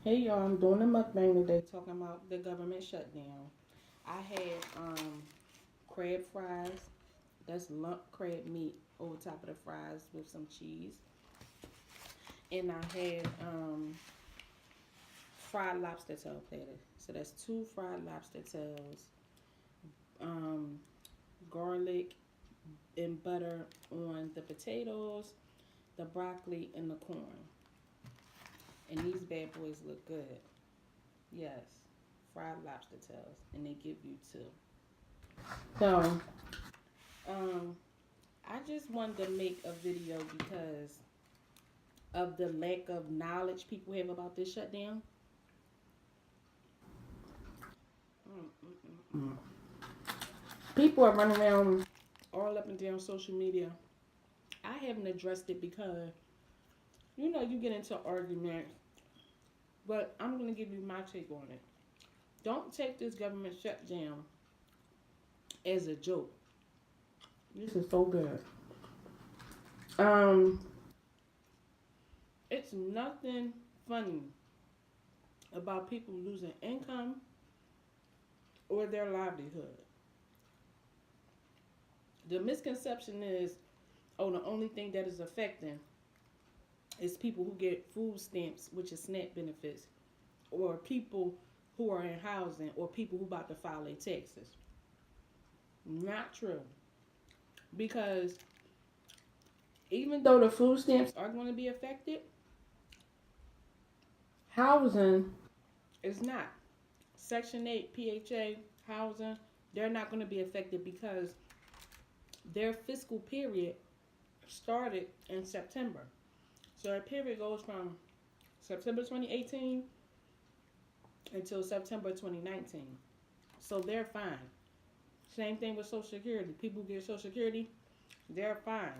Hey y'all, I'm doing a mukbang today talking about the government shutdown. I had crab fries. That's lump crab meat over top of the fries with some cheese. And I had fried lobster tail platter. So that's two fried lobster tails, um, garlic and butter on the potatoes, the broccoli, and the corn. And these bad boys look good. Yes, fried lobster tails. And they give you two. So, um, I just wanted to make a video because of the lack of knowledge people have about this shutdown. Mm. People are running around all up and down social media. I haven't addressed it because you get into arguments, but I'm gonna give you my take on it. Don't take this government shutdown as a joke. This is so good. Um, it's nothing funny about people losing income or their livelihood. The misconception is, oh, the only thing that is affecting is people who get food stamps, which is SNAP benefits, or people who are in housing, or people who about to file their taxes. Not true. Because even though the food stamps are going to be affected, housing is not. Section 8, PHA, housing, they're not going to be affected because their fiscal period started in September. So their period goes from September 2018 until September 2019. So they're fine. Same thing with Social Security. People who get Social Security, they're fine.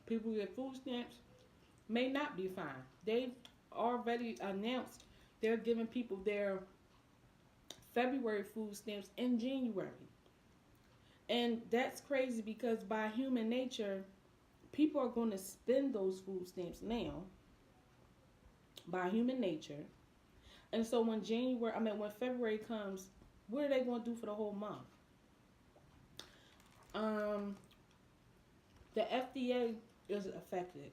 People who get food stamps may not be fine. They've already announced they're giving people their February food stamps in January. And that's crazy because by human nature, people are going to spend those food stamps now by human nature. And so when February comes, what are they going to do for the whole month? Um, the FDA is affected,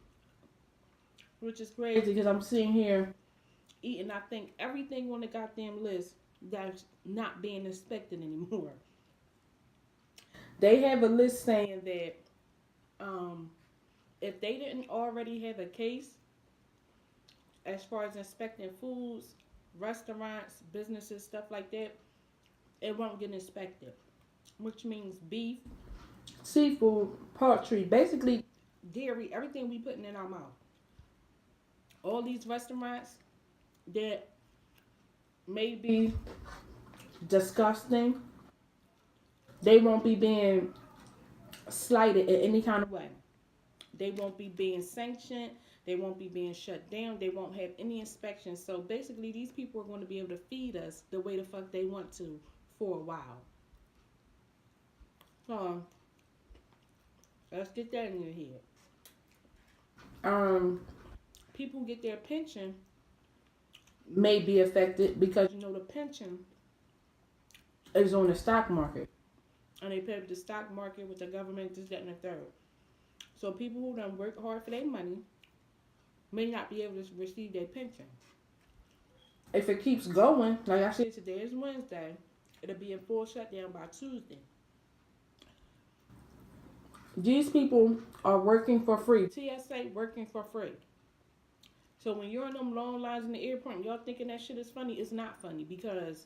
which is crazy because I'm sitting here eating, I think, everything on the goddamn list that's not being inspected anymore. They have a list saying that um, if they didn't already have a case as far as inspecting foods, restaurants, businesses, stuff like that, it won't get inspected, which means beef, seafood, poultry, basically dairy, everything we putting in our mouth. All these restaurants that may be disgusting, they won't be being slighted in any kind of way. They won't be being sanctioned. They won't be being shut down. They won't have any inspections. So basically, these people are going to be able to feed us the way the fuck they want to for a while. So let's get that in your head. Um, People who get their pension may be affected because the pension is on the stock market, and they pay with the stock market with the government, this, that, and the third. So people who don't work hard for their money may not be able to receive their pension. If it keeps going, like I said, today is Wednesday, it'll be in full shutdown by Tuesday. These people are working for free. TSA working for free. So when you're on them long lines in the airport and y'all thinking that shit is funny, it's not funny because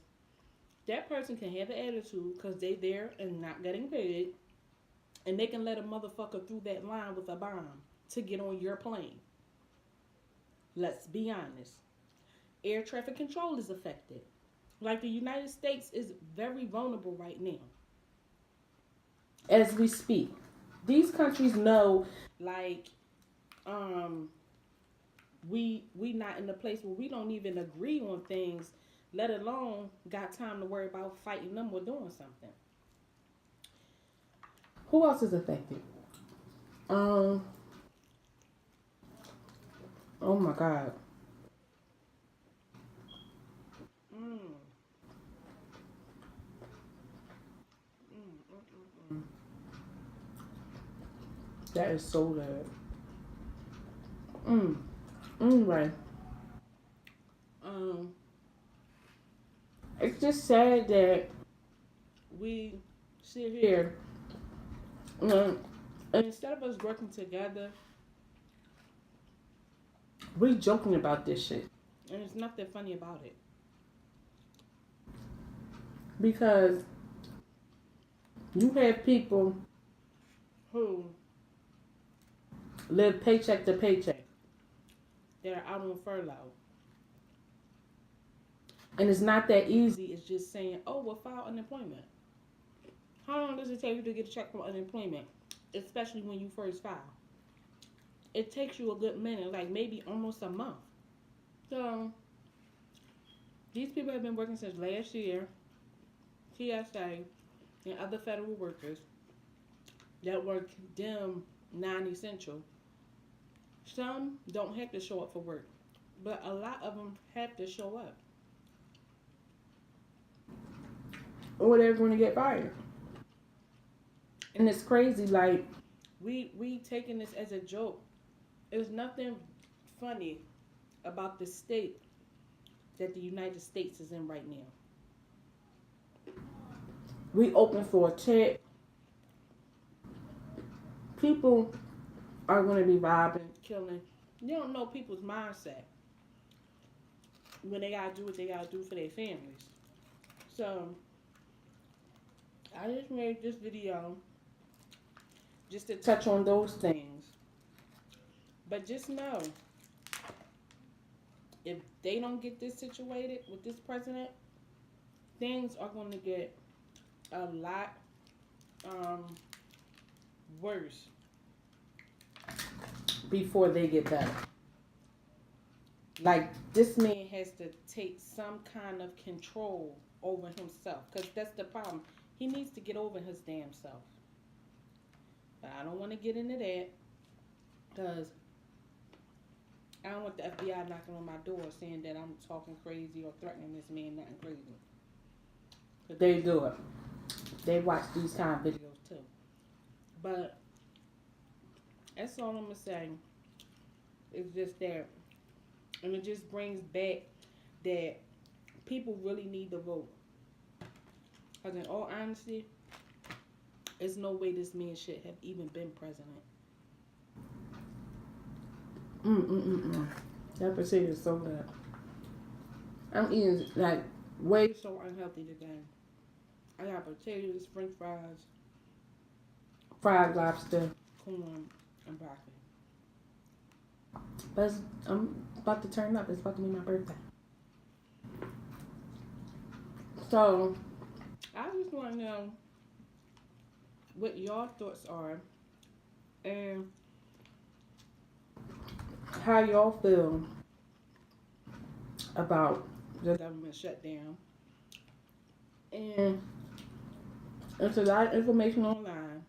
that person can have an attitude because they there and not getting paid, and they can let a motherfucker through that line with a bomb to get on your plane. Let's be honest. Air traffic control is affected. Like the United States is very vulnerable right now as we speak. These countries know, like, um, we not in a place where we don't even agree on things, let alone got time to worry about fighting them or doing something. Who else is affected? Um, oh my God. That is so good. Anyway, um, it's just sad that we sit here, and instead of us working together, we joking about this shit, and there's nothing funny about it because you have people who live paycheck to paycheck that are out on furlough. And it's not that easy. It's just saying, oh, well, file unemployment. How long does it take you to get a check from unemployment? Especially when you first file. It takes you a good minute, like maybe almost a month. So, these people have been working since last year. TSA and other federal workers that work them non-essential. Some don't have to show up for work, but a lot of them have to show up, or they're going to get fired. And it's crazy. Like we taking this as a joke. There's nothing funny about the state that the United States is in right now. We open for a check. People are going to be robbing, killing. You don't know people's mindset when they gotta do what they gotta do for their families. So I just made this video just to touch on those things. But just know, if they don't get this situated with this president, things are going to get a lot worse before they get better. Like, this man has to take some kind of control over himself, because that's the problem. He needs to get over his damn self. But I don't want to get into that, because I don't want the FBI knocking on my door saying that I'm talking crazy or threatening this man nothing crazy. But they do it. They watch these kind of videos too. But that's all I'm going to say. It's just that. And it just brings back that people really need to vote. Because in all honesty, there's no way this man should have even been president. That potato is so good. I'm eating like way so unhealthy today. I got potatoes, french fries, fried lobster, corn, and broccoli. But I'm about to turn up. It's about to be my birthday. So, I just want to know what your thoughts are and how y'all feel about the government shutdown. And there's a lot of information online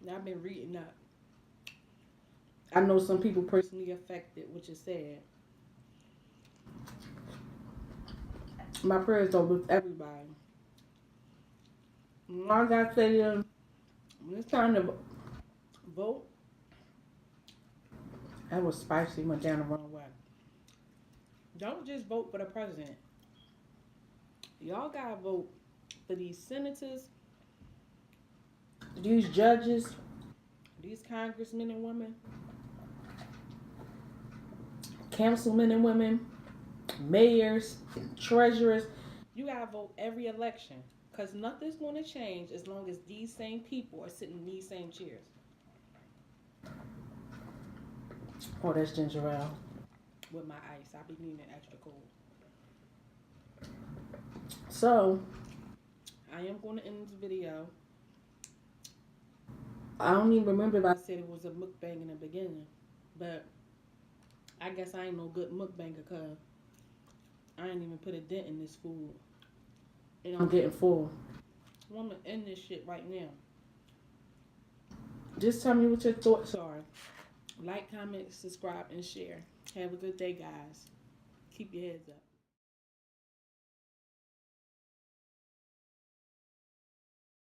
that I've been reading up. I know some people personally affected, which is sad. My prayers are with everybody. I gotta say, when it's time to vote, that was spicy, went down the wrong way. Don't just vote for the president. Y'all gotta vote for these senators, these judges, these congressmen and women, councilmen and women, mayors, treasurers. You gotta vote every election, because nothing's going to change as long as these same people are sitting in these same chairs. Oh, that's ginger ale with my ice. I'll be needing it extra cold. So, I am going to end this video. I don't even remember if I said it was a mukbang in the beginning, but I guess I ain't no good mukbanger because I ain't even put a dent in this food. And I'm getting full. I'm going to end this shit right now. Just tell me what your thoughts are. Like, comment, subscribe, and share. Have a good day, guys. Keep your heads up.